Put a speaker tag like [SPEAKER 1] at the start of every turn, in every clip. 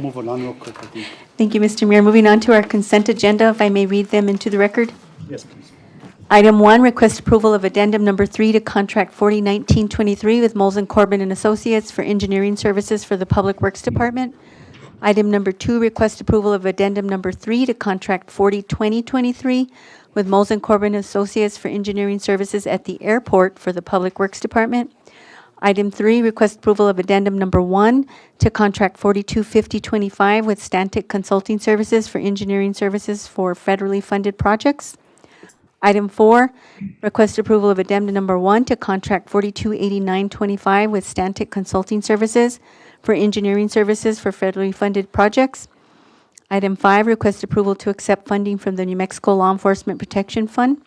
[SPEAKER 1] move along real quick, I think.
[SPEAKER 2] Thank you, Mr. Mayor. Moving on to our consent agenda, if I may read them into the record.
[SPEAKER 1] Yes, please.
[SPEAKER 2] Item 1, request approval of addendum number 3 to contract 401923 with Moles and Corbin and Associates for engineering services for the Public Works Department. Item number 2, request approval of addendum number 3 to contract 402023 with Moles and Corbin and Associates for engineering services at the airport for the Public Works Department. Item 3, request approval of addendum number 1 to contract 425025 with Stantec Consulting Services for engineering services for federally funded projects. Item 4, request approval of addendum number 1 to contract 428925 with Stantec Consulting Services for engineering services for federally funded projects. Item 5, request approval to accept funding from the New Mexico Law Enforcement Protection Fund.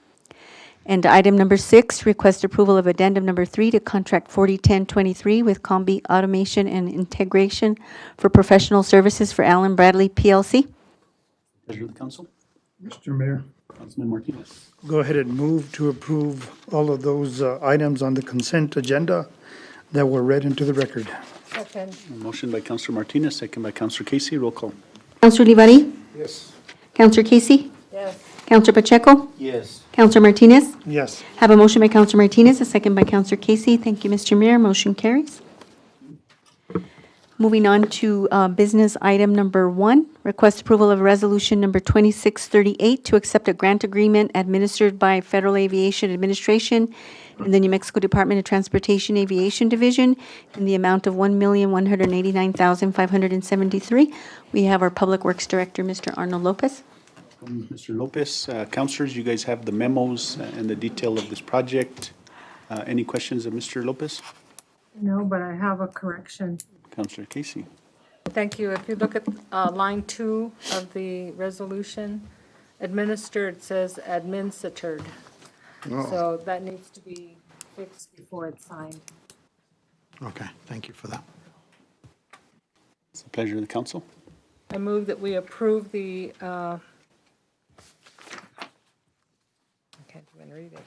[SPEAKER 2] And item number 6, request approval of addendum number 3 to contract 401023 with Combi Automation and Integration for professional services for Allen Bradley PLC.
[SPEAKER 1] Pleasure of the council.
[SPEAKER 3] Mr. Mayor,
[SPEAKER 1] Councilman Martinez.
[SPEAKER 3] go ahead and move to approve all of those items on the consent agenda that were read into the record.
[SPEAKER 4] Second.
[SPEAKER 1] A motion by Councilor Martinez, second by Councilor Casey. Roll call.
[SPEAKER 2] Councilor Livari?
[SPEAKER 3] Yes.
[SPEAKER 2] Councilor Casey?
[SPEAKER 4] Yes.
[SPEAKER 2] Councilor Pacheco?
[SPEAKER 5] Yes.
[SPEAKER 2] Councilor Martinez?
[SPEAKER 3] Yes.
[SPEAKER 2] Have a motion by Councilor Martinez, a second by Councilor Casey. Thank you, Mr. Mayor. Motion carries. Moving on to business item number 1, request approval of resolution number 2638 to accept a grant agreement administered by Federal Aviation Administration and the New Mexico Department of Transportation Aviation Division in the amount of $1,189,573. We have our Public Works Director, Mr. Arnold Lopez.
[SPEAKER 1] Mr. Lopez, councilors, you guys have the memos and the detail of this project. Any questions of Mr. Lopez?
[SPEAKER 4] No, but I have a correction.
[SPEAKER 1] Councilor Casey.
[SPEAKER 4] Thank you. If you look at line 2 of the resolution, administered says administered. So that needs to be fixed before it's signed.
[SPEAKER 3] Okay, thank you for that.
[SPEAKER 1] It's a pleasure of the council.
[SPEAKER 4] I move that we approve the, I can't even read it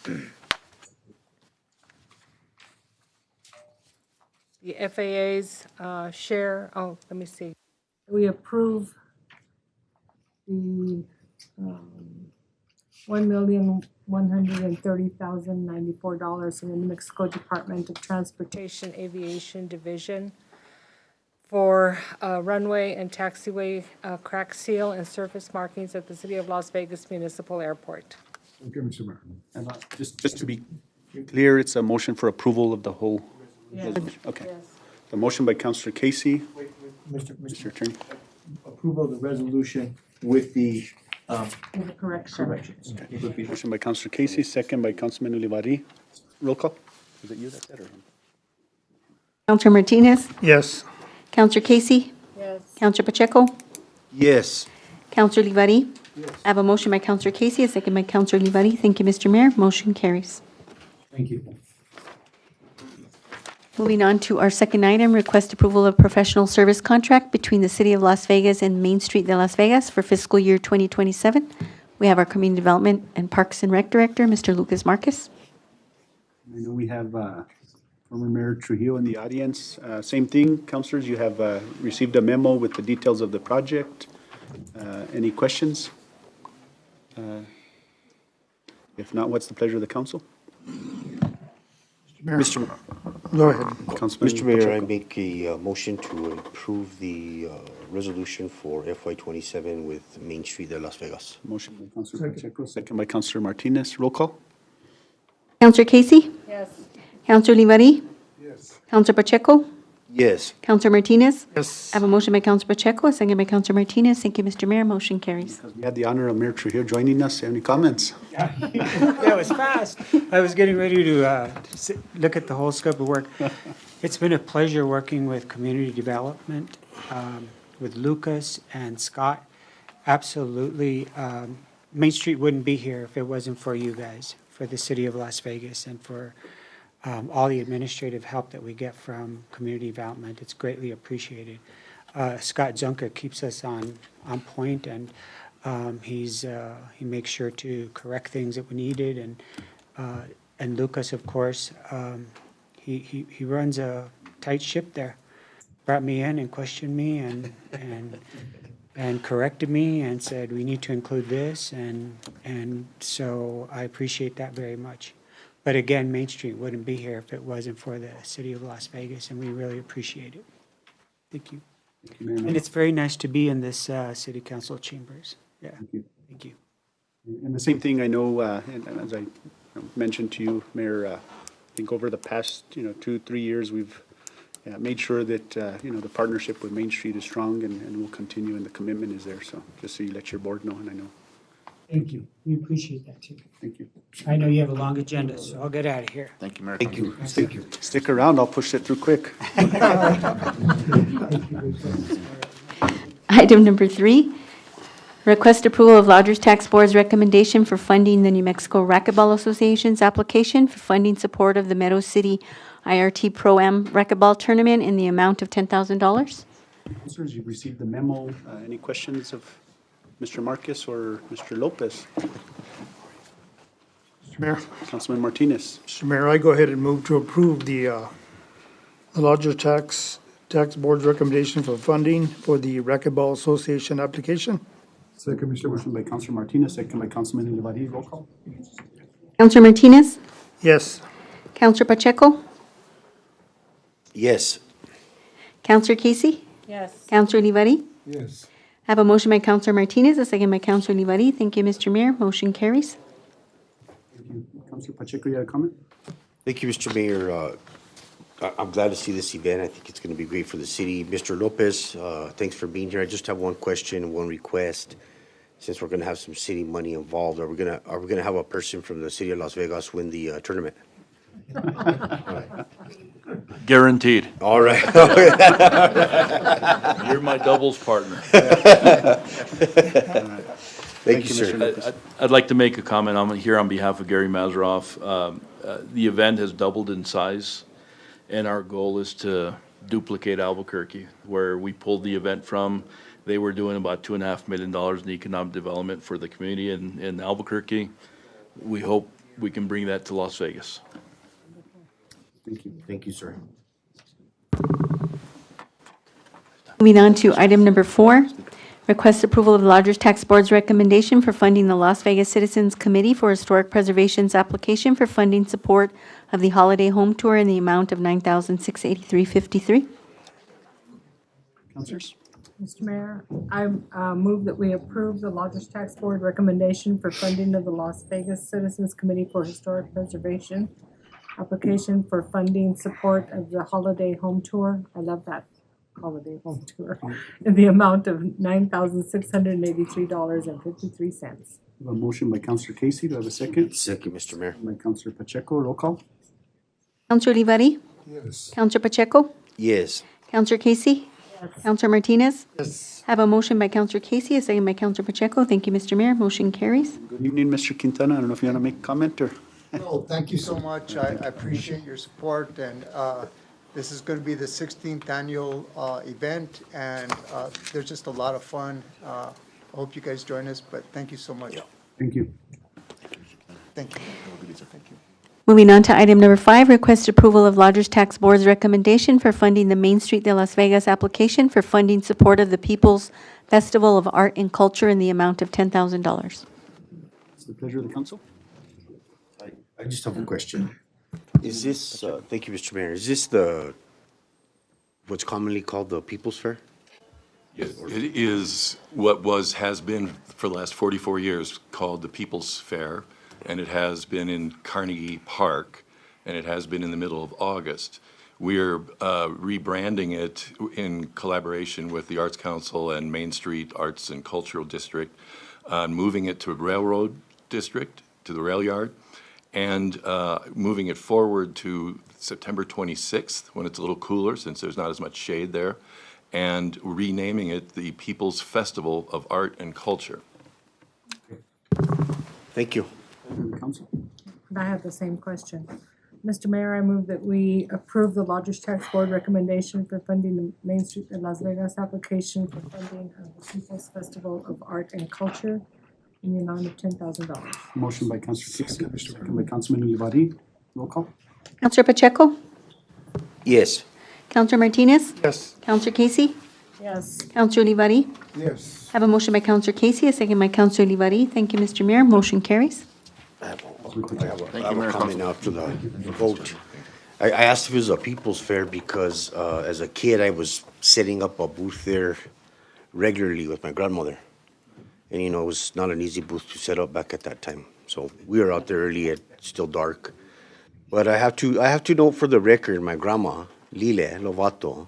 [SPEAKER 4] here. The FAA's share, let me see. We approve the $1,130,094 in the New Mexico Department of Transportation Aviation Division for runway and taxiway crack seal and surface markings at the City of Las Vegas Municipal Airport.
[SPEAKER 3] Okay, Mr. Mayor.
[SPEAKER 1] And, just to be clear, it's a motion for approval of the whole
[SPEAKER 4] Yes.
[SPEAKER 1] resolution. Okay.
[SPEAKER 4] Yes.
[SPEAKER 1] The motion by Councilor Casey.
[SPEAKER 5] Mr.
[SPEAKER 1] Mr. Attorney.
[SPEAKER 5] Approval of the resolution with the
[SPEAKER 4] With a correction.
[SPEAKER 5] corrections. It would be
[SPEAKER 1] Motion by Councilor Casey, second by Councilman Olivari. Roll call. Is it you that said or?
[SPEAKER 2] Councilor Martinez?
[SPEAKER 3] Yes.
[SPEAKER 2] Councilor Casey?
[SPEAKER 4] Yes.
[SPEAKER 2] Councilor Pacheco?
[SPEAKER 5] Yes.
[SPEAKER 2] Councilor Livari? I have a motion by Councilor Casey, a second by Councilor Livari. Thank you, Mr. Mayor. Motion carries.
[SPEAKER 5] Thank you.
[SPEAKER 2] Moving on to our second item, request approval of professional service contract between the City of Las Vegas and Main Street de Las Vegas for fiscal year 2027. We have our Community Development and Parks and Rec Director, Mr. Lucas Marquez.
[SPEAKER 1] I know we have former Mayor Trujillo in the audience. Same thing, councilors, you have received a memo with the details of the project. Any questions? If not, what's the pleasure of the council?
[SPEAKER 5] Mr.
[SPEAKER 3] Go ahead.
[SPEAKER 1] Councilman
[SPEAKER 5] Mr. Mayor, I
[SPEAKER 1] Pacheco.
[SPEAKER 5] make a motion to approve the resolution for FY '27 with Main Street de Las Vegas.
[SPEAKER 1] Motion by Councilor Pacheco, second by Councilor Martinez. Roll call.
[SPEAKER 2] Councilor Casey?
[SPEAKER 4] Yes.
[SPEAKER 2] Councilor Livari? Yes. Councilor Pacheco?
[SPEAKER 5] Yes.
[SPEAKER 2] Councilor Martinez?
[SPEAKER 3] Yes.
[SPEAKER 2] I have a motion by Councilor Pacheco, a second by Councilor Martinez. Thank you, Mr. Mayor. Motion carries.
[SPEAKER 1] We had the honor of Mayor Trujillo joining us. Any comments?
[SPEAKER 6] That was fast. I was getting ready to look at the whole scope of work. It's been a pleasure working with community development, with Lucas and Scott. Absolutely. Main Street wouldn't be here if it wasn't for you guys, for the City of Las Vegas, and for all the administrative help that we get from community development. It's greatly appreciated. Scott Zunker keeps us on point, and he makes sure to correct things that we needed, and Lucas, of course, he runs a tight ship there. Brought me in and questioned me and corrected me and said, we need to include this, and so I appreciate that very much. But again, Main Street wouldn't be here if it wasn't for the city of Las Vegas, and we really appreciate it. Thank you.
[SPEAKER 1] Thank you, Mayor
[SPEAKER 6] And
[SPEAKER 1] Mena.
[SPEAKER 6] it's very nice to be in this city council chambers. Yeah,
[SPEAKER 1] Thank you.
[SPEAKER 6] thank you.
[SPEAKER 1] And the same thing, I know, and as I mentioned to you, Mayor, I think over the past, 2-3 years, we've made sure that, the partnership with Main Street is strong and will continue, and the commitment is there. So just so you let your board know, and I know.
[SPEAKER 6] Thank you. We appreciate that too.
[SPEAKER 1] Thank you.
[SPEAKER 6] I know you have a long agenda, so I'll get out of here.
[SPEAKER 5] Thank you, Mayor. Thank you.
[SPEAKER 1] Stick around, I'll push it through quick.
[SPEAKER 2] Item number 3, request approval of Lodgers Tax Board's recommendation for funding the New Mexico Racquetball Association's application for funding support of the Meadow City IRT Pro-Am Racquetball Tournament in the amount of $10,000.
[SPEAKER 1] Councilors, you've received the memo. Any questions of Mr. Marcus or Mr. Lopez?
[SPEAKER 3] Mr. Mayor,
[SPEAKER 1] Councilman Martinez.
[SPEAKER 3] Mr. Mayor, I go ahead and move to approve the Lodger Tax Board's recommendation for funding for the Racquetball Association application.
[SPEAKER 1] Second, Mr. Motion by Councilor Martinez, second by Councilman Olivari. Roll call.
[SPEAKER 2] Counselor Martinez?
[SPEAKER 3] Yes.
[SPEAKER 2] Counselor Pacheco?
[SPEAKER 5] Yes.
[SPEAKER 2] Counselor Casey?
[SPEAKER 4] Yes.
[SPEAKER 2] Counselor Olivari?
[SPEAKER 3] Yes.
[SPEAKER 2] I have a motion by Counselor Martinez, a second by Counselor Olivari. Thank you, Mr. Mayor. Motion carries.
[SPEAKER 1] Thank you. Councilor Pacheco, you had a comment?
[SPEAKER 5] Thank you, Mr. Mayor. I'm glad to see this event. I think it's going to be great for the city. Mr. Lopez, thanks for being here. I just have one question, one request. Since we're going to have some city money involved, are we going to have a person from the city of Las Vegas win the tournament?
[SPEAKER 7] Guaranteed.
[SPEAKER 5] All right.
[SPEAKER 7] You're my doubles partner.
[SPEAKER 5] Thank you, sir.
[SPEAKER 1] Mr. Lopez.
[SPEAKER 7] I'd like to make a comment. I'm here on behalf of Gary Mazeroff. The event has doubled in size, and our goal is to duplicate Albuquerque, where we pulled the event from. They were doing about $2.5 million in economic development for the community in Albuquerque. We hope we can bring that to Las Vegas.
[SPEAKER 1] Thank you.
[SPEAKER 5] Thank you, sir.
[SPEAKER 2] Moving on to item number 4, request approval of the Lodgers Tax Board's recommendation for funding the Las Vegas Citizens Committee for Historic Preservation's application for funding support of the Holiday Home Tour in the amount of $9,683.53.
[SPEAKER 1] Councilors?
[SPEAKER 4] Mr. Mayor, I move that we approve the Lodgers Tax Board recommendation for funding of the Las Vegas Citizens Committee for Historic Preservation application for funding support of the Holiday Home Tour. I love that Holiday Home Tour in the amount of $9,683.53.
[SPEAKER 1] We have a motion by Councilor Casey. Do I have a second?
[SPEAKER 5] Second, Mr. Mayor.
[SPEAKER 1] By Councilor Pacheco. Roll call.
[SPEAKER 2] Counselor Olivari?
[SPEAKER 3] Yes.
[SPEAKER 2] Counselor Pacheco?
[SPEAKER 5] Yes.
[SPEAKER 2] Counselor Casey?
[SPEAKER 4] Yes.
[SPEAKER 2] Counselor Martinez?
[SPEAKER 3] Yes.
[SPEAKER 2] I have a motion by Counselor Casey, a second by Counselor Pacheco. Thank you, Mr. Mayor. Motion carries.
[SPEAKER 1] Good evening, Mr. Quintana. I don't know if you want to make a comment or?
[SPEAKER 8] No, thank you so much. I appreciate your support, and this is going to be the 16th annual event, and there's just a lot of fun. I hope you guys join us, but thank you so much.
[SPEAKER 1] Thank you.
[SPEAKER 8] Thank you. Thank you.
[SPEAKER 2] Moving on to item number 5, request approval of Lodgers Tax Board's recommendation for funding the Main Street de Las Vegas application for funding support of the People's Festival of Art and Culture in the amount of $10,000.
[SPEAKER 1] It's the pleasure of the council.
[SPEAKER 5] I just have a question. Is this, thank you, Mr. Mayor, is this what's commonly called the People's Fair?
[SPEAKER 9] It is what has been for the last 44 years called the People's Fair, and it has been in Carnegie Park, and it has been in the middle of August. We're rebranding it in collaboration with the Arts Council and Main Street Arts and Cultural District, moving it to Railroad District, to the rail yard, and moving it forward to September 26th, when it's a little cooler, since there's not as much shade there, and renaming it the People's Festival of Art and Culture.
[SPEAKER 5] Thank you.
[SPEAKER 1] Council.
[SPEAKER 4] I have the same question. Mr. Mayor, I move that we approve the Lodgers Tax Board recommendation for funding the Main Street in Las Vegas application for funding of the People's Festival of Art and Culture in the amount of $10,000.
[SPEAKER 1] Motion by Councilor Casey, second by Councilman Olivari. Roll call.
[SPEAKER 2] Counselor Pacheco?
[SPEAKER 5] Yes.
[SPEAKER 2] Counselor Martinez?
[SPEAKER 3] Yes.
[SPEAKER 2] Counselor Casey?
[SPEAKER 4] Yes.
[SPEAKER 2] Counselor Olivari?
[SPEAKER 3] Yes.
[SPEAKER 2] I have a motion by Counselor Casey, a second by Counselor Olivari. Thank you, Mr. Mayor. Motion carries.
[SPEAKER 5] I have
[SPEAKER 7] Thank
[SPEAKER 5] a
[SPEAKER 7] you, Mayor
[SPEAKER 5] comment now to the vote. I asked if it was a People's Fair because as a kid, I was setting up a booth there regularly with my grandmother. And, you know, it was not an easy booth to set up back at that time. So we were out there early, it's still dark. But I have to note for the record, my grandma, Lile Lovato,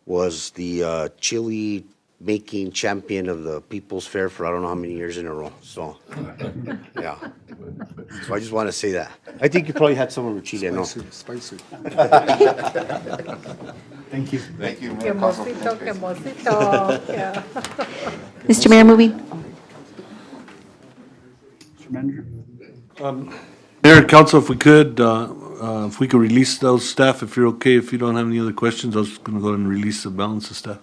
[SPEAKER 5] was the chili making champion of the People's Fair for I don't know how many years in a row. So, yeah. So I just want to say that. I think you probably had some of her chili, no?
[SPEAKER 8] Spicy.
[SPEAKER 1] Thank you.
[SPEAKER 10] Thank you,
[SPEAKER 4] Que
[SPEAKER 10] Mayor Council.
[SPEAKER 4] mosito, que mosito. Yeah.
[SPEAKER 2] Mr. Mayor, moving.
[SPEAKER 1] Mr. Manager?
[SPEAKER 10] Mayor, Council, if we could release those staff, if you're okay, if you don't have any other questions, I was going to go ahead and release the balance of staff.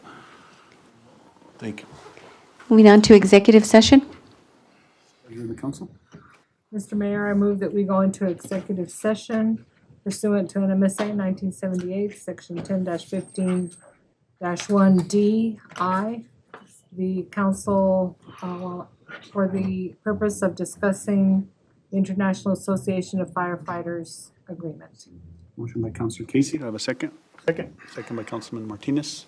[SPEAKER 10] Thank you.
[SPEAKER 2] Moving on to executive session.
[SPEAKER 1] Pleasure of the council.
[SPEAKER 4] Mr. Mayor, I move that we go into executive session pursuant to NMSA 1978, Section 10-15-1D(I). The council, for the purpose of discussing the International Association of Firefighters Agreement.
[SPEAKER 1] Motion by Counselor Casey. Do I have a second? Second. Second by Councilman Martinez.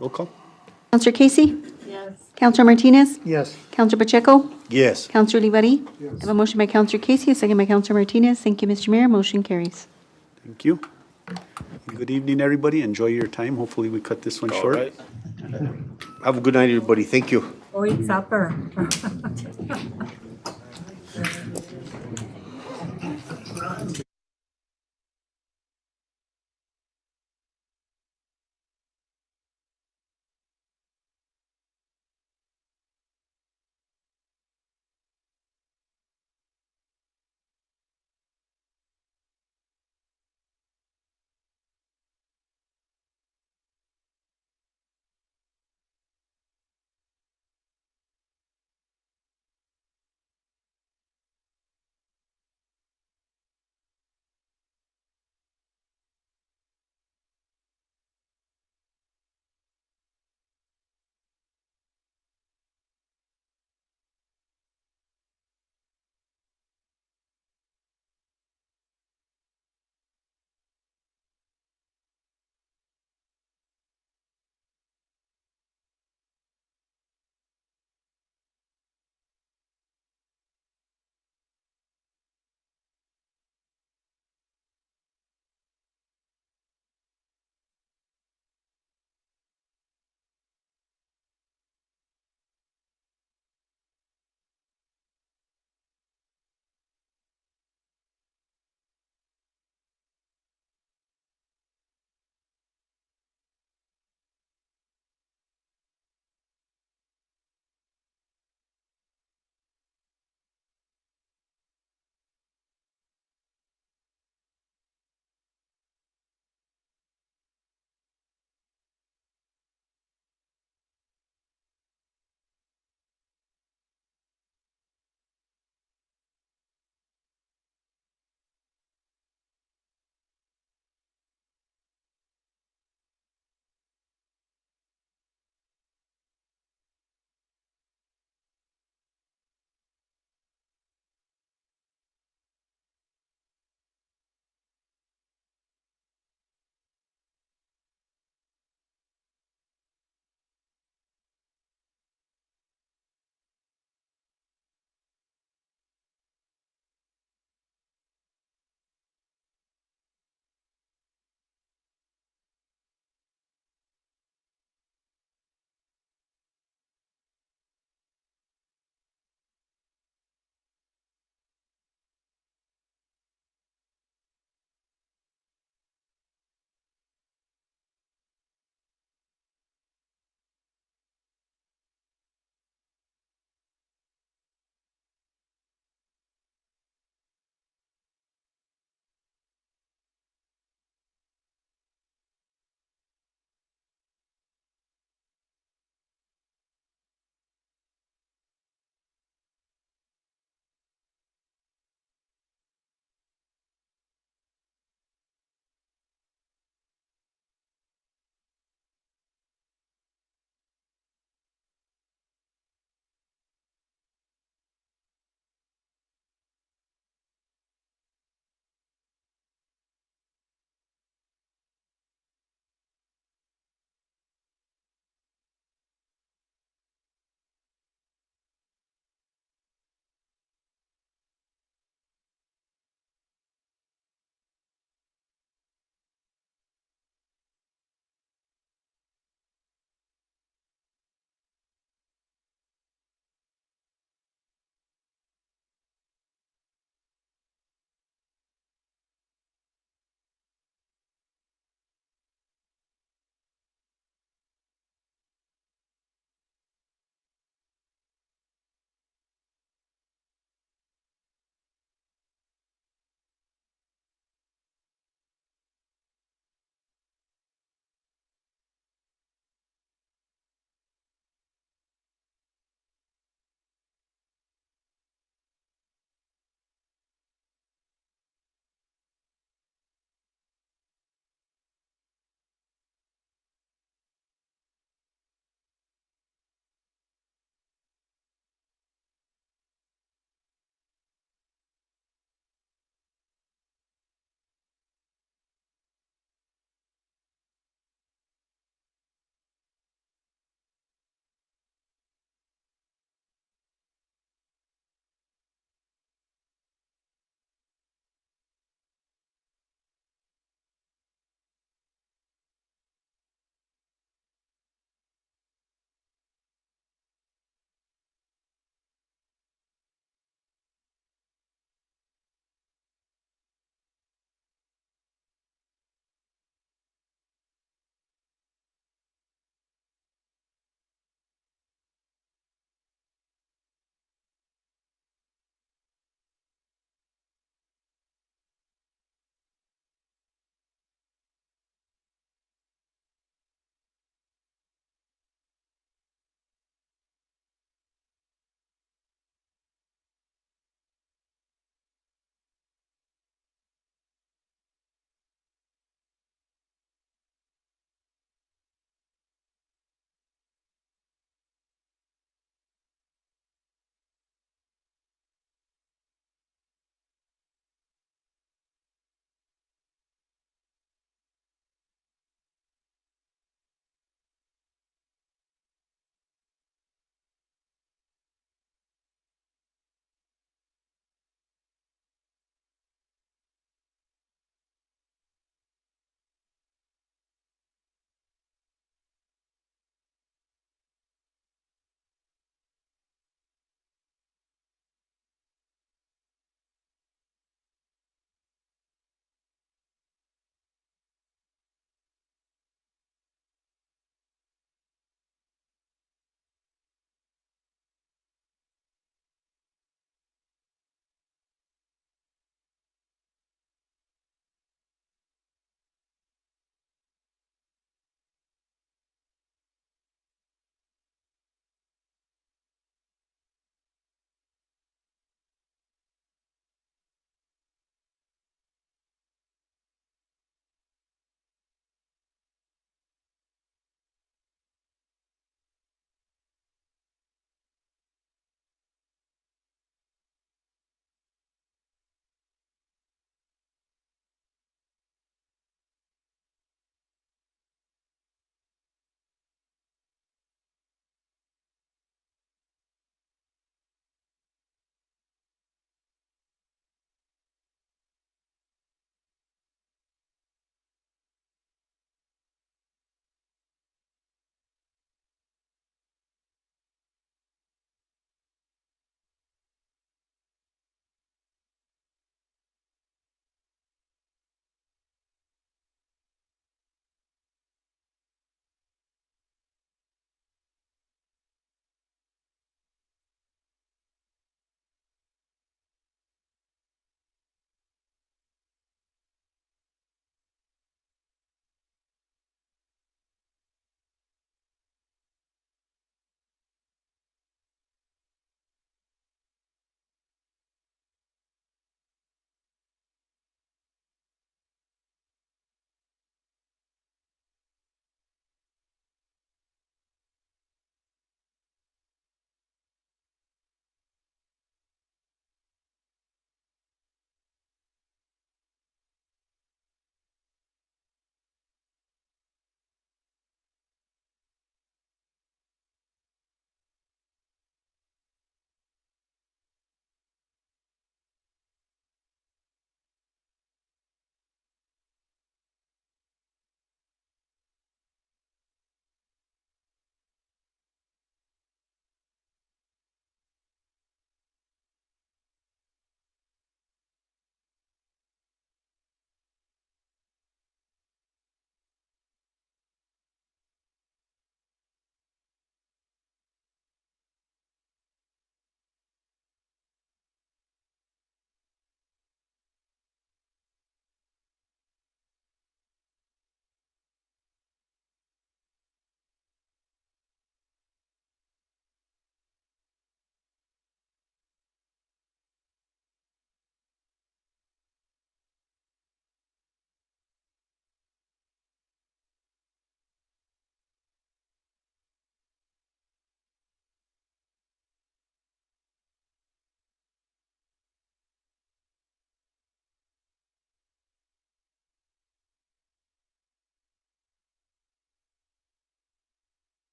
[SPEAKER 1] Roll call.
[SPEAKER 2] Counselor Casey?
[SPEAKER 4] Yes.
[SPEAKER 2] Counselor Martinez?
[SPEAKER 3] Yes.
[SPEAKER 2] Counselor Pacheco?
[SPEAKER 5] Yes.
[SPEAKER 2] Counselor Olivari? I have a motion by Counselor Casey, a second by Counselor Martinez. Thank you, Mr. Mayor. Motion carries.
[SPEAKER 1] Thank you. Good evening, everybody. Enjoy your time. Hopefully, we cut this one short.
[SPEAKER 5] Have a good night, everybody. Thank you.
[SPEAKER 4] Go eat supper.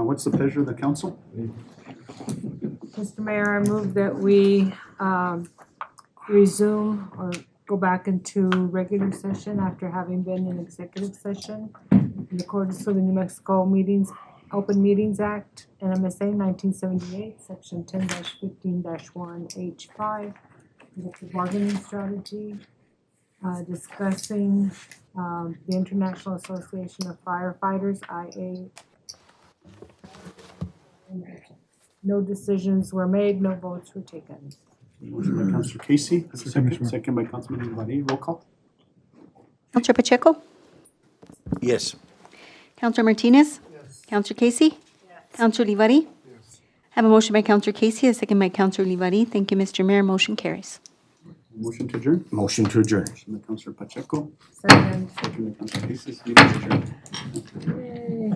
[SPEAKER 1] What's the pleasure of the council?
[SPEAKER 4] Mr. Mayor, I move that we resume or go back into regular session after having been in executive session in accordance with the New Mexico Open Meetings Act, NMSA 1978, Section 10-15-1H5, collective bargaining strategy, discussing the International Association of Firefighters, IA. No decisions were made, no votes were taken.
[SPEAKER 1] Motion by Councilor Casey, second by Councilman Ivani. Roll call.
[SPEAKER 2] Counselor Pacheco?
[SPEAKER 5] Yes.
[SPEAKER 2] Counselor Martinez? Yes. Counselor Casey? Yes. Counselor Olivari? Yes. Have a motion by Counselor Casey, a second by Counselor Olivari. Thank you, Mr. Mayor. Motion carries.
[SPEAKER 1] Motion to adjourn.
[SPEAKER 5] Motion to adjourn.
[SPEAKER 1] Motion by Councilor Pacheco,
[SPEAKER 4] Second.
[SPEAKER 1] second by Councilor Casey. Meeting is adjourned.
[SPEAKER 4] Yay.